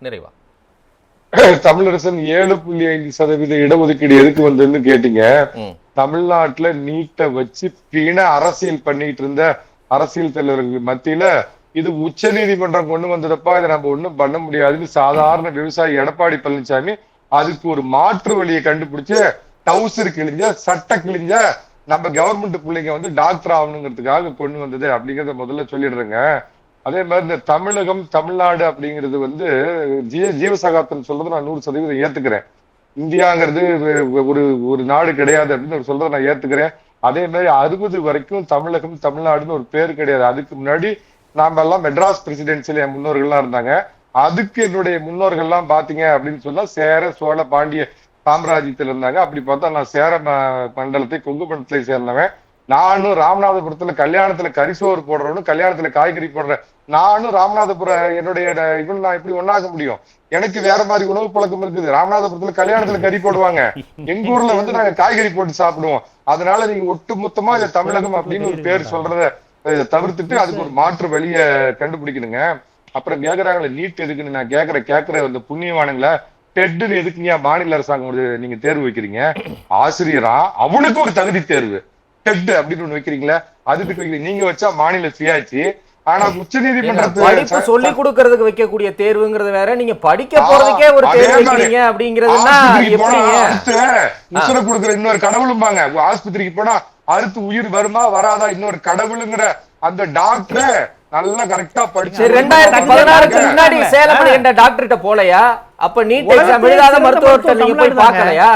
நிறைவா தமிழரசன் 7.5% இடஒதுக்கீடு எதுக்கு வந்ததுன்னு கேட்டீங்க. தமிழ்நாட்டுல நீட்டை வச்சு பிண அரசியல் பண்ணிட்டு இருந்த அரசியல் தலைவர்கள் மத்தியில இது உச்ச நீதிமன்றம் கொண்டு வந்ததப்பா, இதை நம்ம ஒண்ணும் பண்ண முடியாதுன்னு சாதாரண விவசாயி எடப்பாடி பழனிசாமி அதுக்கு ஒரு மாற்று வழியை கண்டுபிடிச்சு டவுசர் கிழிஞ்ச சட்ட கிழிஞ்ச நம்ம கவர்மெண்ட் பிள்ளைங்க வந்து டாக்டர் ஆகணுங்கிறதுக்காக கொண்டு வந்தது அப்படிங்கறத முதல்ல சொல்லிடுறேங்க. அதே மாதிரி இந்த தமிழகம் தமிழ்நாடு அப்படிங்கிறது வந்து ஜீவசகாப்தம் சொல்றது நான் 100% ஏத்துக்கிறேன். இந்தியாங்கிறது ஒரு ஒரு நாடு கிடையாது அப்படின்னு சொல்றதை நான் ஏத்துக்கிறேன். அதே மாதிரி 60 வரைக்கும் தமிழகம் தமிழ்நாடுன்னு ஒரு பேர் கிடையாது. அதுக்கு முன்னாடி நாம எல்லாம் மெட்ராஸ் பிரசிடென்சில என் முன்னோர்கள்லாம் இருந்தாங்க. அதுக்கு என்னுடைய முன்னோர்கள்லாம் பாத்தீங்க அப்படின்னு சொன்னா சேர சோழ பாண்டிய சாம்ராஜ்யத்துல இருந்தாங்க. அப்படி பார்த்தா நான் சேர மண்டலத்தை கொங்கு மண்டலத்தை சேர்ந்தவன். நானும் ராமநாதபுரத்துல கல்யாணத்துல கரிசோறு போடுறவனும் கல்யாணத்துல காய்கறி போடுறேன். நானும் ராமநாதபுரம் என்னுடைய இவன் நான் எப்படி ஒண்ணாக முடியும்? எனக்கு வேற மாதிரி உணவு பழக்கம் இருக்குது. ராமநாதபுரத்துல கல்யாணத்துல கறி போடுவாங்க, எங்க ஊர்ல வந்து நாங்க காய்கறி போட்டு சாப்பிடுவோம். அதனால நீங்க ஒட்டு மொத்தமா இந்த தமிழகம் அப்படின்னு ஒரு பேர் சொல்றத தவிர்த்துட்டு அதுக்கு ஒரு மாற்று வழிய கண்டுபிடிக்கணுங்க. அப்புறம் கேக்குறாங்களே நீட் எதுக்குன்னு நான் கேக்குற அந்த புண்ணியவானுங்கள டெட்னு எதுக்குங்க மாநில அரசாங்கம் நீங்க தேர்வு வைக்கிறீங்க? ஆசிரியரா அவனுக்கு ஒரு தகுதி தேர்வு டெட் அப்படின்னு ஒண்ணு வைக்கிறீங்களா? அதுக்கு நீங்க வச்சா மாநில சுயாட்சி. ஆனா உச்ச நீதிமன்றத்தை சொல்லி கொடுக்கறதுக்கு வைக்கக்கூடிய தேர்வுங்கிறது வேற, நீங்க படிக்க போறதுக்கே ஒரு தேர்வு வைக்கிறீங்க அப்படிங்கறதுன்னா உசுர கொடுக்குற இன்னொரு கடவுளும்பாங்க. ஆஸ்பத்திரிக்கு போனா அடுத்து உயிர் வருமா வராதா இன்னொரு கடவுளுங்கிற அந்த டாக்டர் நல்லா கரெக்டா படிச்சு 2016க்கு முன்னாடி சேலம் என்ற டாக்டர்கிட்ட போலையா? அப்ப நீட் எக்ஸாம் எழுதாத மருத்துவர்கிட்ட நீங்க போய் பார்க்கலையா?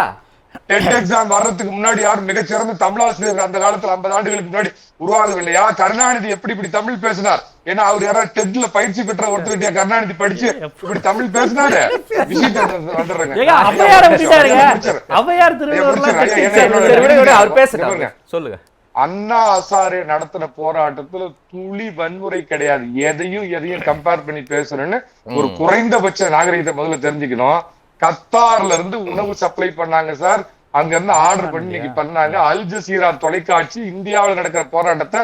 டெட் எக்ஸாம் வர்றதுக்கு முன்னாடி யாரும் மிகச்சிறந்த தமிழாசிரியர் அந்த காலத்துல 50 ஆண்டுகளுக்கு முன்னாடி உருவாகவில்லையா? கருணாநிதி எப்படி இப்படி தமிழ் பேசினார்? ஏன்னா அவர் யாராவது டெட்ல பயிற்சி பெற்ற ஒருத்தர் கருணாநிதி படிச்சு இப்படி தமிழ் பேசினாரு. சொல்லுங்க. அண்ணா ஹசாரே நடத்தின போராட்டத்துல துளி வன்முறை கிடையாது. எதையும் கம்பேர் பண்ணி பேசணும்னு ஒரு குறைந்தபட்ச நாகரிகத்தை முதல்ல தெரிஞ்சுக்கணும். கத்தார்ல இருந்து உணவு சப்ளை பண்ணாங்க சார், அங்க இருந்து ஆர்டர் பண்ணி இன்னைக்கு பண்ணாங்க. அல் ஜசீரா தொலைக்காட்சி இந்தியாவில் நடக்கிற போராட்டத்தை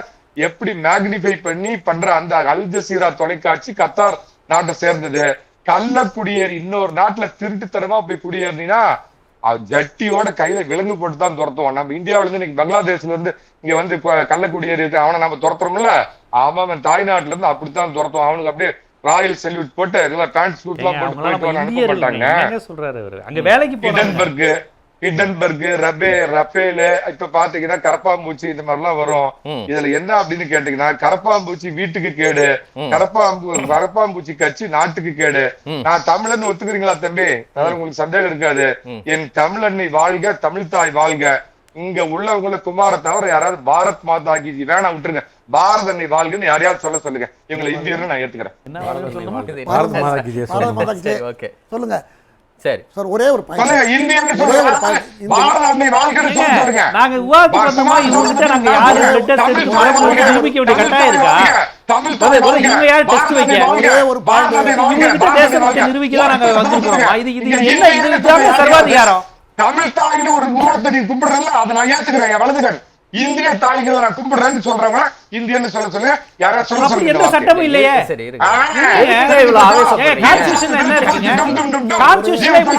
எப்படி மேக்னிஃபை பண்ணி பண்ற அந்த அல் ஜசீரா தொலைக்காட்சி கத்தார் நாட்டை சேர்ந்தது. கள்ள குடியேறி இன்னொரு நாட்டுல திருட்டுத்தனமா போய் குடியேறினா ஜட்டியோட கையில விலங்கு போட்டு தான் துரத்துவோம். நம்ம இந்தியாவில இருந்து இன்னைக்கு பங்களாதேஷ்ல இருந்து இங்க வந்து கள்ள குடியேறி அவனை நம்ம துரத்துறோம்ல, அவன் தாய்நாட்டுல இருந்து அப்படித்தான் துரத்துவோம். அவனுக்கு அப்படியே ராயல் செல்யூட் போட்டு பேண்ட் சூட் எல்லாம் போட்டு போயிட்டு அனுப்ப மாட்டாங்க. ஹிண்டன்பர்க் ரபேல் இப்ப பாத்தீங்கன்னா கரப்பாம்பூச்சி இந்த மாதிரி எல்லாம் வரும். இதுல என்ன அப்படின்னு கேட்டீங்கன்னா கரப்பாம்பூச்சி வீட்டுக்கு கேடு, கரப்பாம்பூச்சி கட்சி நாட்டுக்கு கேடு. நான் தமிழன் ஒத்துக்கிறீங்களா தம்பி? அதாவது உங்களுக்கு சந்தேகம் இருக்காது. என் தமிழன்னை வாழ்க, தமிழ் தாய் வாழ்க. இங்க உள்ளவங்களை குமார தவிர யாராவது பாரத் மாதா கி வேணா விட்டுருங்க, பாரத அன்னை வாழ்கன்னு யாரையாவது சொல்லுங்க. இவங்களை இந்தியன்னு நான் ஏத்துக்கிறேன். சொல்லுங்க. சரி சார், ஒரே ஒரு சர்வாதிகாரம் தமிழ் தாய்னு ஒரு மூலத்தை நீ கும்பிடுறல, அதை நான் ஏத்துக்கிறேன். வலதுகன் இந்திய தாய்களை நான் கும்பிடுறேன்னு சொல்றவங்க இந்தியன்னு சொல்லுங்க. யாராவது சொல்ல எந்த சட்டமும் இல்லையே.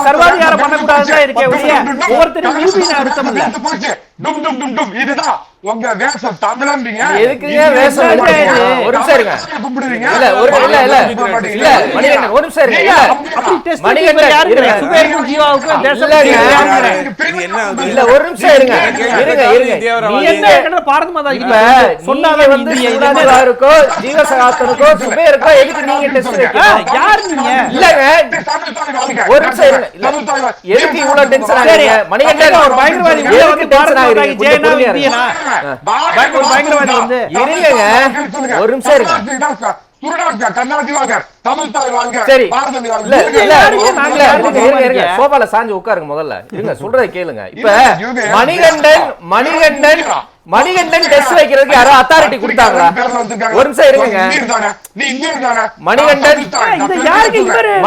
சர்வாதிகாரம் பண்ணக்கூடாதுதான் இருக்கே. ஒவ்வொருத்தரும் இதுதான் உங்க வேஷம். தமிழம்பீங்க எதுக்குங்க வேஷம்? ஒரு நிமிஷம் இருங்க. கும்பிடுவீங்க இல்ல ஒரு இல்ல இல்ல இல்ல மணிகண்டன் ஒரு நிமிஷம் இருங்க. மணிகண்டன் யாருங்க? சுபேரும் ஜீவாவுக்கு தேசபக்தி இல்ல ஒரு நிமிஷம் இருங்க இருங்க. நீ என்ன பாரத மாதா இப்ப சொன்னாவே வந்து சுனாதிகாருக்கோ ஜீவசகாப்தனுக்கோ சுபேருக்கோ எதுக்கு நீங்க டெஸ்ட் வைக்கணும்? யார் நீங்க? இல்லங்க ஒரு நிமிஷம் இருங்க. எதுக்கு இவ்வளவு டென்ஷன் ஆகுறீங்க? மணிகண்டன் ஒரு பயங்கரவாதி உள்ள வந்து டென்ஷன் ஆகுறீங்க. ஜெயனா இந்தியனா பயங்கரவாதி வந்து இருங்க. ஒரு நிமிஷம் இருங்க. சோபால சாஞ்சு உட்காருங்க. முதல்ல இருங்க, சொல்றதை கேளுங்க. இப்ப மணிகண்டன் டெஸ்ட் வைக்கிறதுக்கு யாரோ அத்தாரிட்டி கொடுத்தாங்களா? ஒரு நிமிஷம் இருங்க.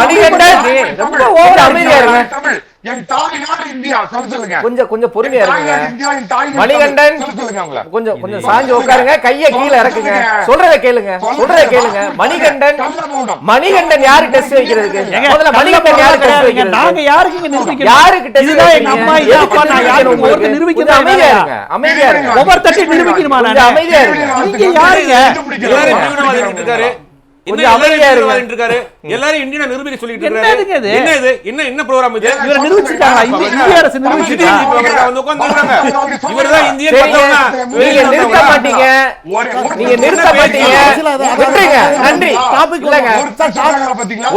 மணிகண்டன் ரொம்ப ஓவர் அமைதியா இருங்க. என் தாய் நாடு இந்தியா சொல்லுங்க. கொஞ்சம் பொறுமையா இருங்க மணிகண்டன். சொல்லுங்க. கொஞ்சம் சாஞ்சு உட்காருங்க, கைய கீழ இறக்குங்க. சொல்றத கேளுங்க. மணிகண்டன் யாரு டெஸ்ட் வைக்கிறதுக்கு? முதல்ல மணிகண்டன் யாரு டெஸ்ட் வைக்கிறது? நாங்க யாருக்கு நிரூபிக்கணும்? யாருக்கு டெஸ்ட் இதுதான் எங்க அம்மா இது அப்பா நான் யாருக்கு ஒருத்தர் நிரூபிக்கணும்? அமைதியா இருங்க. ஒவ்வொரு தட்டி நிரூபிக்கணுமா? நான் அமைதியா இருங்க. நீங்க யாருங்க? எல்லாரும் தீவிரவாதிகள் இருக்காரு. கொஞ்சம் அமைதியா இருக்காரு. எல்லாரும் இந்தியா நிரூபிக்க சொல்லிட்டு என்னதுங்க இது? இருக்காரு. என்ன இது? என்ன ப்ரோகிராம் இது? இவரை நிரூபிச்சிட்டாங்களா? இந்திய அரசு நிரூபிச்சிட்டா? வந்து உட்கார்ந்திருக்காங்க. இவர்தான் இந்தியன் சரிங்க. பார்த்தவனா? நீங்க நிறுத்த மாட்டீங்க. நீங்க நிறுத்த மாட்டீங்க. விட்டுருங்க. நன்றி. இல்லங்க.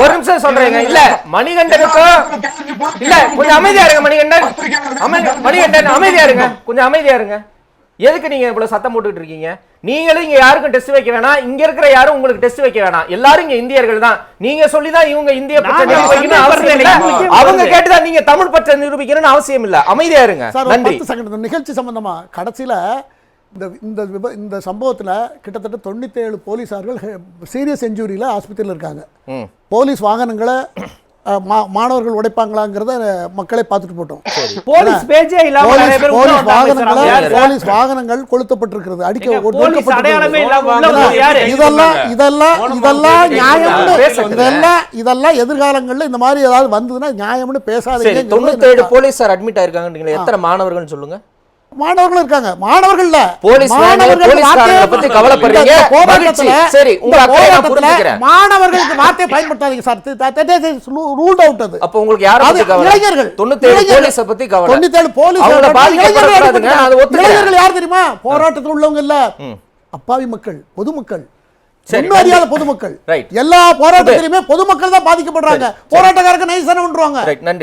ஒரு நிமிஷம் சொல்றேங்க. இல்ல மணிகண்டனுக்கும் இல்ல கொஞ்சம் அமைதியா இருங்க மணிகண்டன். மணிகண்டன் அமைதியா இருங்க. கொஞ்சம் அமைதியா இருங்க. எதுக்கு நீங்க இவ்வளவு சத்தம் போட்டுட்டு இருக்கீங்க? நீங்களும் இங்க யாருக்கும் டெஸ்ட் வைக்க வேணாம். இங்க இருக்கிற யாரும் உங்களுக்கு டெஸ்ட் வைக்க வேணாம். எல்லாரும் இங்க இந்தியர்கள் தான். நீங்க சொல்லிதான் இவங்க இந்திய பற்ற நிரூபிக்கணும்னு அவசியம் இல்ல. அவங்க கேட்டுதான் நீங்க தமிழ் பற்ற நிரூபிக்கணும்னு அவசியம் இல்ல. அமைதியா இருங்க. நன்றி. நிகழ்ச்சி சம்பந்தமா கடைசியில இந்த சம்பவத்துல கிட்டத்தட்ட 97 போலீசார்கள் சீரியஸ் இன்ஜூரியில ஆஸ்பத்திரியில் இருக்காங்க. போலீஸ் வாகனங்களை மாணவர்கள் உடைப்பாங்களாங்கிறத மக்களே பார்த்துட்டு போட்டோம். போலீஸ் பேஜே இல்லாம நிறைய பேர் உள்ள வந்தாங்க. போலீஸ் வாகனங்கள் கொளுத்தப்பட்டிருக்கிறது. போலீஸ் அடையாளமே இல்லாம உள்ள போய் யாரு? இதெல்லாம் எதிர்காலங்கள்ல இந்த மாதிரி ஏதாவது வந்ததுன்னா நியாயம்னு பேசாதீங்க. 97 போலீசார் அட்மிட் ஆயிருக்காங்க. எத்தனை மாணவர்கள் சொல்லுங்க? மாணவர்கள் இருக்காங்க. மாணவர்கள் இல்ல போலீஸ்காரங்களை பத்தி கவலைப்படுறீங்க. சரி, உங்க அக்கறை நான் புரிஞ்சுக்கிறேன். மாணவர்களுக்கு வார்த்தை பயன்படுத்தாதீங்க சார். ரூல்ட் அவுட் அது. அப்ப உங்களுக்கு யாரை பத்தி கவலை? இளைஞர்கள். 97 போலீஸ பத்தி கவலை. 97 போலீஸ் அவங்கள பாதிக்கப்படாதுங்க. அது ஒத்துக்கிறேன். இளைஞர்கள் யார் தெரியுமா? போராட்டத்தில் உள்ளவங்க இல்ல, அப்பாவி மக்கள், பொதுமக்கள், அறியாத பொதுமக்கள். எல்லா போராட்டத்திலுமே பொதுமக்கள் தான் பாதிக்கப்படுறாங்க. போராட்டக்காரருக்கு நைசான விட்டுருவாங்க. நன்றி.